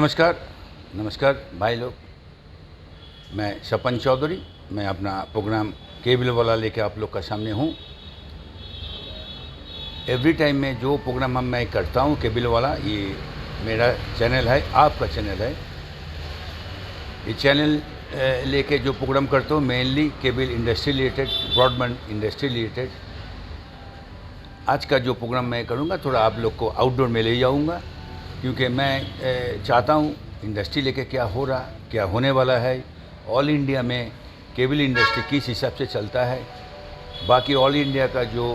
नमस्कार नमस्कार भाई लोग, मैं सपन चौधरी। मैं अपना प्रोग्राम केबल वाला लेके आप लोग का सामने हूँ। एवरी टाइम में जो प्रोग्राम मैं करता हूँ केबल वाला, ये मेरा चैनल है, आपका चैनल है। ये चैनल लेके जो प्रोग्राम करता हूँ mainly cable industry related, broadband industry related. आज का जो प्रोग्राम मैं करूँगा थोड़ा आप लोग को आउटडोर में ले जाऊँगा, क्योंकि मैं चाहता हूँ इंडस्ट्री लेके क्या हो रहा, क्या होने वाला है, ऑल इंडिया में केबल इंडस्ट्री किस हिसाब से चलता है, बाकी ऑल इंडिया का जो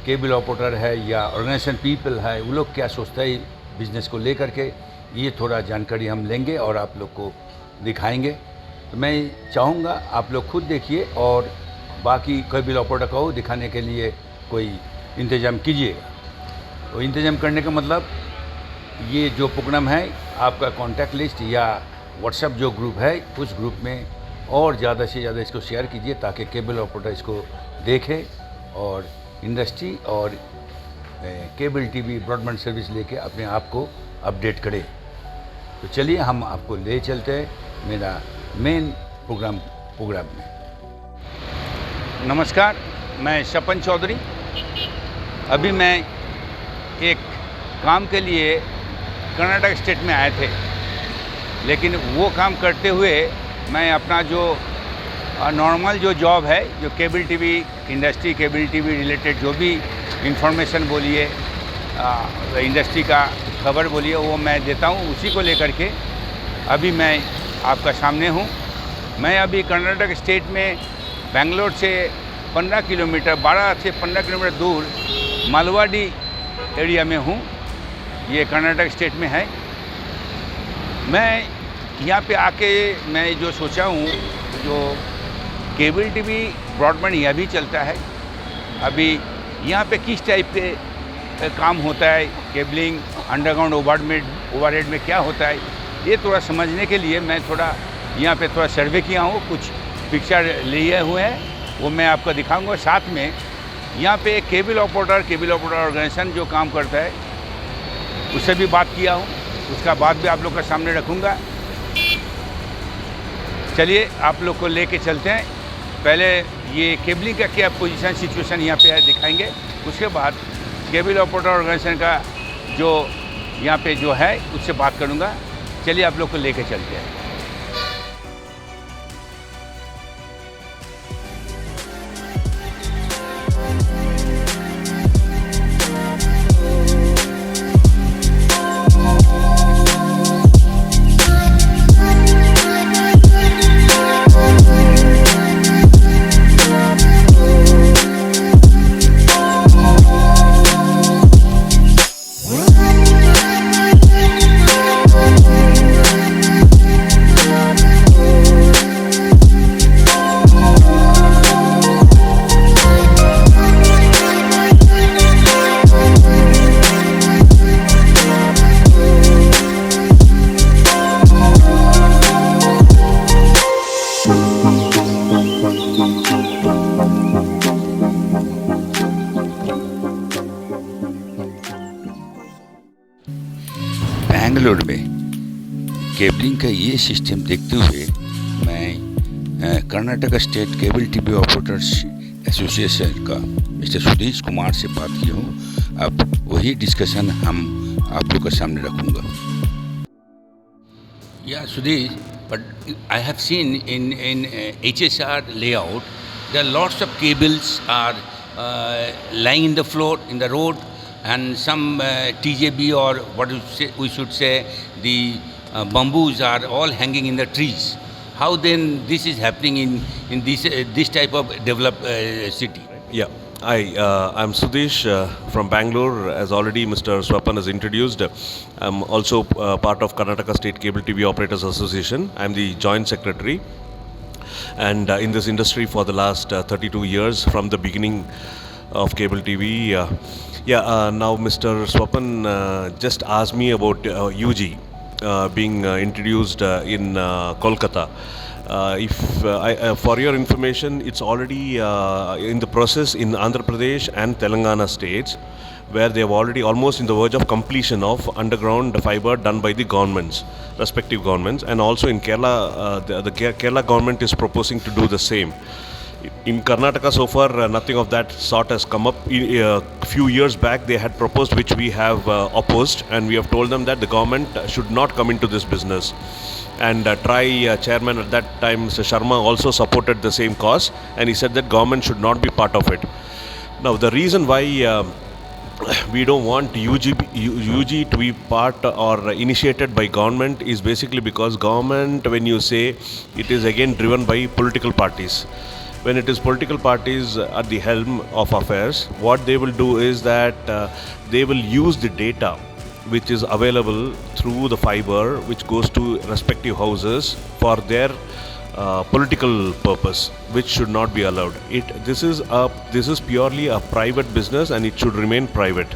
केबल ऑपरेटर है या ऑर्गेनाइजेशन पीपल है वो लोग क्या सोचता है बिज़नेस को लेकर के, ये थोड़ा जानकारी हम लेंगे और आप लोग को दिखाएंगे। तो मैं चाहूँगा आप लोग खुद देखिए और बाकी केबल ऑपरेटर को दिखाने के लिए कोई इंतज़ाम कीजिएगा। तो इंतज़ाम करने का मतलब ये जो प्रोग्राम है आपका कॉन्टैक्ट लिस्ट या व्हाट्सएप जो ग्रुप है उस ग्रुप में और ज़्यादा से ज़्यादा इसको शेयर कीजिए ताकि केबल ऑपरेटर इसको देखे और इंडस्ट्री और केबल टीवी ब्रॉडबैंड सर्विस लेके अपने आप को अपडेट करे। तो चलिए हम आपको ले चलते हैं मेरा मेन प्रोग्राम में। नमस्कार, मैं सपन चौधरी। अभी मैं एक काम के लिए कर्नाटक स्टेट में आए थे, लेकिन वो काम करते हुए मैं अपना जो नॉर्मल जो जॉब है, जो cable TV industry, cable TV related जो भी इंफॉर्मेशन बोलिए, इंडस्ट्री का खबर बोलिए, वो मैं देता हूँ। उसी को लेकर के अभी मैं आपका सामने हूँ। मैं अभी कर्नाटक स्टेट में बेंगलोर से 15 किलोमीटर 12 से 15 किलोमीटर दूर मालवाड़ी एरिया में हूँ। ये कर्नाटक स्टेट में है। मैं यहाँ पे आके मैं जो सोचा हूँ, जो केबल टीवी ब्रॉडबैंड यह भी चलता है, अभी यहाँ पे किस टाइप के काम होता है, केबलिंग अंडरग्राउंड ओवरहेड में क्या होता है, ये थोड़ा समझने के लिए मैं थोड़ा यहाँ पे थोड़ा सर्वे किया हूँ। कुछ पिक्चर लिए हुए हैं, वो मैं आपको दिखाऊंगा। साथ में यहाँ पे एक केबल ऑपरेटर ऑर्गेनाइजेशन जो काम करता है उससे भी बात किया हूँ, उसका बात भी आप लोग के सामने रखूँगा। चलिए आप लोग को लेके चलते हैं। पहले ये केबलिंग का क्या पोजीशन सिचुएशन यहाँ पे है दिखाएंगे, उसके बाद केबल ऑपरेटर ऑर्गेनाइजेशन का जो यहाँ पे जो है उससे बात करूँगा। चलिए आप लोग को लेके चलते हैं। बेंगलोर में केबलिंग का ये सिस्टम देखते हुए मैं Karnataka state cable TV operators association का मिस्टर सुधीश कुमार से बात की हूँ। अब वही डिस्कशन हम आप लोग के सामने रखूँगा। या Sudheesh, but I have seen in HSR layout there are lots of cables are lying in the floor in the road, and some TJB or what we should say the bamboos are all hanging in the trees. How then this is happening in this type of developed city? Yeah, I'm Sudhish from Bangalore. As already Mr. Swapan has introduced, I'm also part of Karnataka State Cable TV Operators Association. I'm the Joint Secretary, and in this industry for the last 32 years from the beginning of cable TV. Now Mr. Swapan just asked me about UG being introduced in Kolkata. For your information, it's already in the process in Andhra Pradesh and Telangana states, where they have already almost in the verge of completion of underground fiber done by the governments, respective governments, and also in Kerala, the Kerala government is proposing to do the same. In Karnataka, so far, nothing of that sort has come up. A few years back, they had proposed, which we have opposed, and we have told them that the government should not come into this business. And chairman at that time, Mr. Sharma, also supported the same cause, and he said that government should not be part of it. Now, the reason why we don't want UG to be part or initiated by government is basically because government, when you say, it is again driven by political parties. When it is political parties at the helm of affairs, what they will do is that they will use the data which is available through the fiber which goes to respective houses for their political purpose, which should not be allowed. This is purely a private business and it should remain private.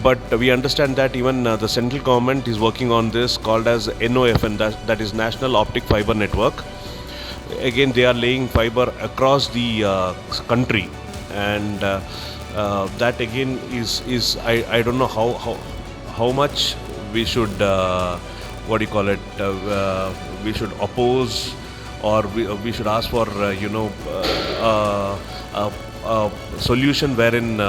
But we understand that even the central government is working on this called as NOFN, that is National Optic Fiber Network. Again, they are laying fiber across the country, and that again is I don't know how much we should what do you call it we should oppose, or we should ask for a solution wherein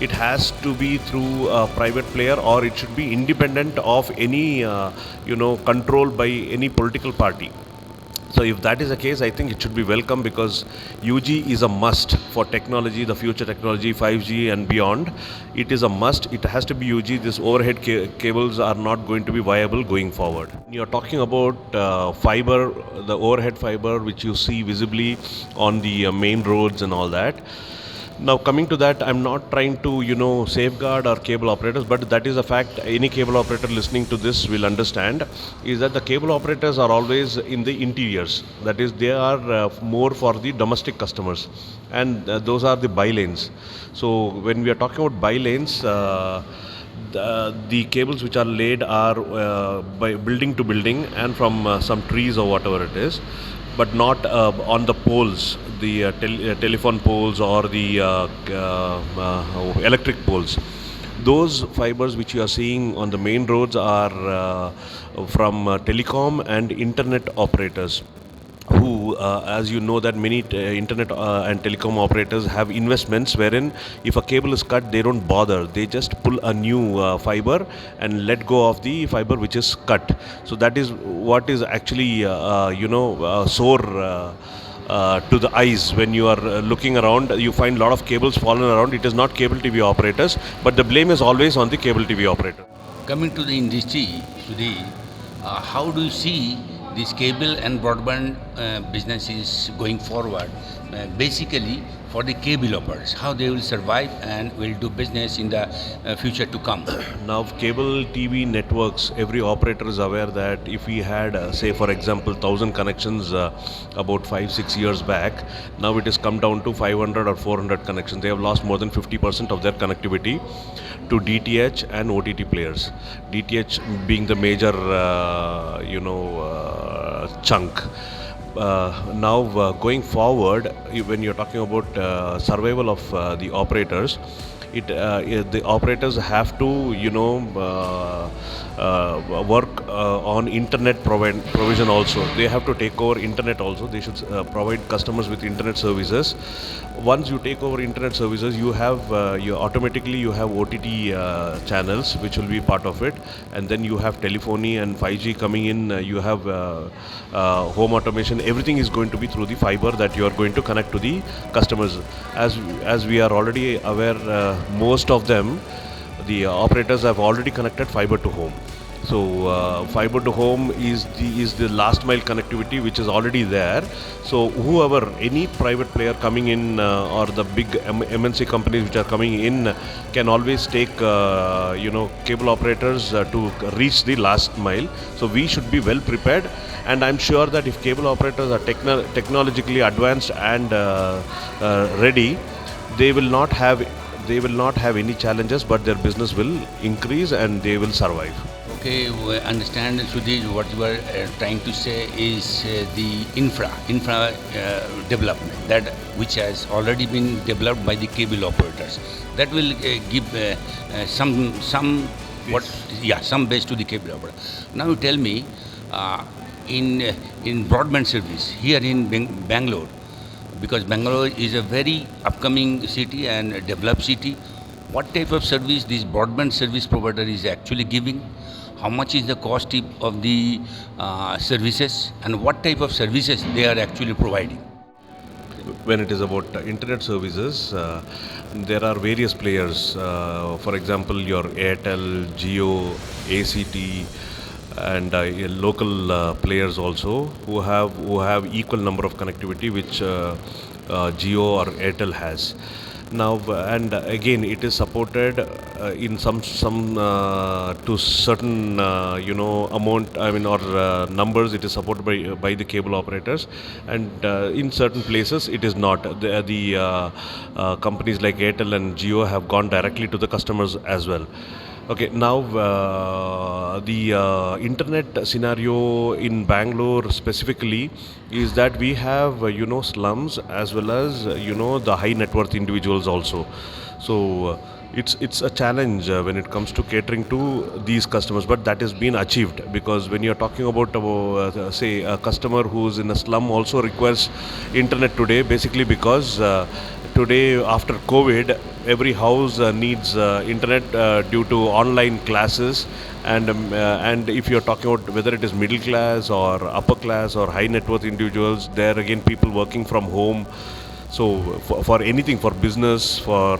it has to be through a private player, or it should be independent of any control by any political party. So if that is the case, I think it should be welcome, because UG is a must for technology, the future technology, 5G and beyond. It is a must. It has to be UG. These overhead cables are not going to be viable going forward. You are talking about fiber, the overhead fiber which you see visibly on the main roads and all that. Now, coming to that, I'm not trying to, safeguard our cable operators, but that is a fact. Any cable operator listening to this will understand, is that the cable operators are always in the interiors. That is, they are more for the domestic customers, and those are the bi-lanes. So, when we are talking about bi-lanes, the cables which are laid are by building to building and from some trees or whatever it is, but not on the poles, the telephone poles or the electric poles. Those fibers which you are seeing on the main roads are from telecom and internet operators, who, as you know, that many internet and telecom operators have investments wherein if a cable is cut, they don't bother. They just pull a new fiber and let go of the fiber which is cut. So that is what is actually, sore to the eyes. When you are looking around, you find a lot of cables fallen around. It is not cable TV operators, but the blame is always on the cable TV operator. Coming to the industry, Sudhish, how do you see this cable and broadband business is going forward? Basically, for the cable operators, how they will survive and will do business in the future to come. Now, cable TV networks, every operator is aware that if we had, say for example, 1,000 connections about 5-6 years back, now it has come down to 500 or 400 connections. They have lost more than 50% of their connectivity to DTH and OTT players. DTH being the major, chunk. Now, going forward, when you're talking about survival of the operators, the operators have to work on internet provision also. They have to take over internet also. They should provide customers with internet services. Once you take over internet services, you have you have OTT channels which will be part of it, and then you have telephony and 5G coming in. You have home automation. Everything is going to be through the fiber that you are going to connect to the customers. As we are already aware, most of them, the operators have already connected fiber to home. So fiber to home is the last mile connectivity which is already there. So whoever, any private player coming in or the big MNC companies which are coming in can always take cable operators to reach the last mile. So we should be well prepared, and I'm sure that if cable operators are technologically advanced and ready, they will not have any challenges, but their business will increase and they will survive. Okay, we understand, Sudhish, what you are trying to say is the infra development that which has already been developed by the cable operators. That will give some what some base to the cable operator. Now you tell me, uh, in broadband service here in Bangalore, because Bangalore is a very upcoming city and a developed city. What type of service this broadband service provider is actually giving? How much is the cost of the services, and what type of services they are actually providing? When it is about internet services, there are various players. For example, your Airtel, Jio, ACT, and local players also who have equal number of connectivity which Jio or Airtel has. Now and again, it is supported in some to certain amount. I mean, or numbers. It is supported by the cable operators, and in certain places it is not. The companies like Airtel and Jio have gone directly to the customers as well. Okay, now the internet scenario in Bangalore specifically is that we have slums as well as the high net worth individuals also. So it's a challenge when it comes to catering to these customers, but that has been achieved because when you're talking about say a customer who's in a slum also requires internet today, basically because today after COVID every house needs internet due to online classes, and if you're talking about whether it is middle class or upper class or high net worth individuals, there again people working from home. So for anything, for business, for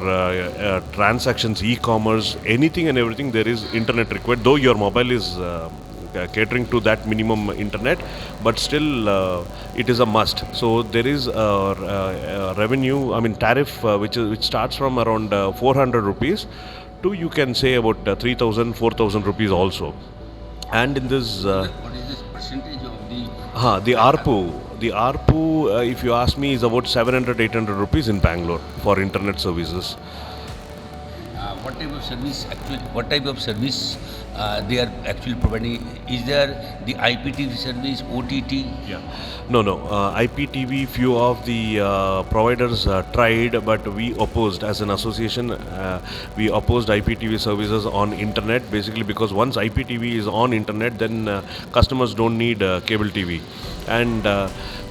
transactions, e-commerce, anything and everything, there is internet required. Though your mobile is catering to that minimum internet, but still it is a must. So there is a revenue, I mean tariff, which starts from around 400 rupees to, you can say, about 3,000, 4,000 rupees also. And in this What is this percentage of the the ARPU, if you ask me, is about 700, 800 rupees in Bangalore for internet services. what type of service what type of service they are actually providing? Is there the IPTV service, OTT? Yeah. No, no. IPTV, few of the providers tried, but we opposed as an association. We opposed IPTV services on internet, basically because once IPTV is on internet, then customers don't need cable TV. And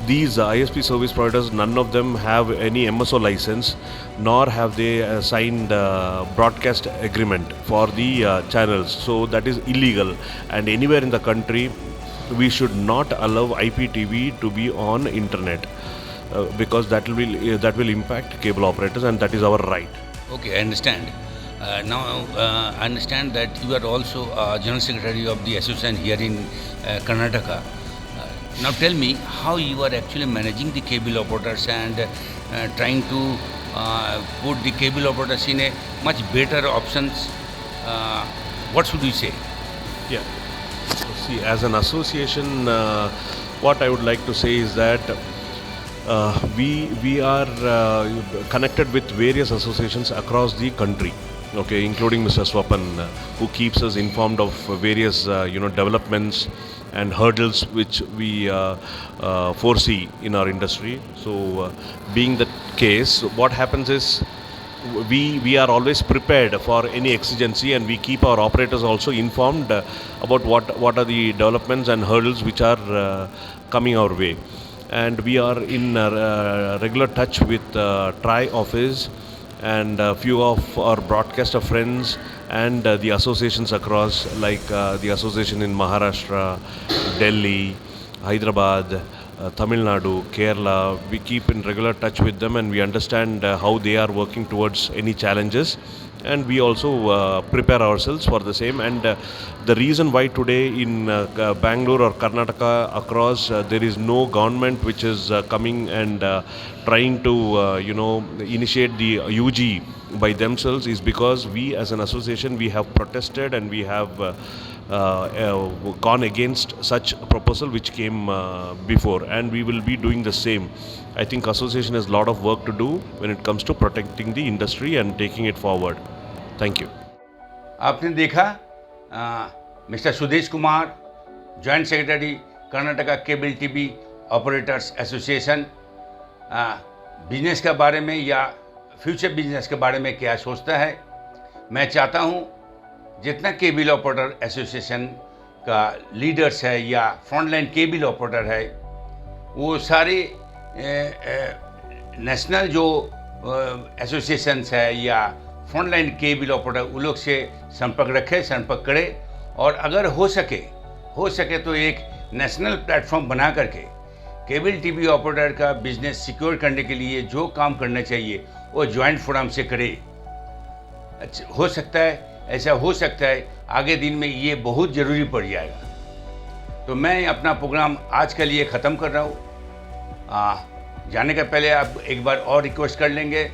these ISP service providers, none of them have any MSO license, nor have they signed broadcast agreement for the channels. So that is illegal. And anywhere in the country, we should not allow IPTV to be on internet because that will impact cable operators, and that is our right. Okay, I understand. Now, I understand that you are also General Secretary of the association here in Karnataka. Now, tell me how you are actually managing the cable operators and trying to put the cable operators in a much better options. What should we say? Yeah. See, as an association, what I would like to say is that we are connected with various associations across the country. Okay, including Mr. Swapan, who keeps us informed of various developments and hurdles which we foresee in our industry. So, being the case, what happens is we are always prepared for any exigency, and we keep our operators also informed about what are the developments and hurdles which are coming our way. And we are in regular touch with TRI office and a few of our broadcaster friends and the associations across, like the association in Maharashtra, Delhi, Hyderabad, Tamil Nadu, Kerala. We keep in regular touch with them, and we understand how they are working towards any challenges, and we also prepare ourselves for the same. And the reason why today in Bangalore or Karnataka across there is no government which is coming and trying to initiate the UG by themselves is because we as an association, we have protested and we have gone against such a proposal which came before, and we will be doing the same. I think association has a lot of work to do when it comes to protecting the industry and taking it forward. Thank you. आपने देखा Mr. Sudhish Kumar, Joint Secretary, Karnataka Cable TV Operators Association, business के बारे में या future business के बारे में क्या सोचता है। मैं चाहता हूँ जितना केबल ऑपरेटर एसोसिएशन का लीडर्स है या फ्रंटलाइन केबल ऑपरेटर है, वो सारे नेशनल जो एसोसिएशंस है या फ्रंटलाइन केबल ऑपरेटर, उन लोग से संपर्क रखे, संपर्क करे, और अगर हो सके तो एक नेशनल प्लेटफॉर्म बना करके केबल टीवी ऑपरेटर का बिजनेस सिक्योर करने के लिए जो काम करना चाहिए वो जॉइंट फोरम से करे। हो सकता है, ऐसा हो सकता है आगे दिन में ये बहुत ज़रूरी पड़ जाएगा। तो मैं अपना प्रोग्राम आज के लिए ख़त्म कर रहा हूँ। जाने का पहले आप एक बार और रिक्वेस्ट कर लेंगे,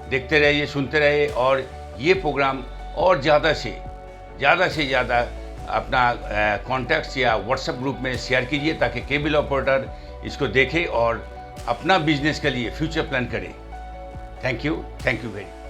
देखते रहिए, सुनते रहिए, और ये प्रोग्राम और ज़्यादा से ज़्यादा अपना कॉन्टैक्ट्स या व्हाट्सएप ग्रुप में शेयर कीजिए ताकि केबल ऑपरेटर इसको देखे और अपना बिजनेस के लिए फ्यूचर प्लान करें। Thank you very much.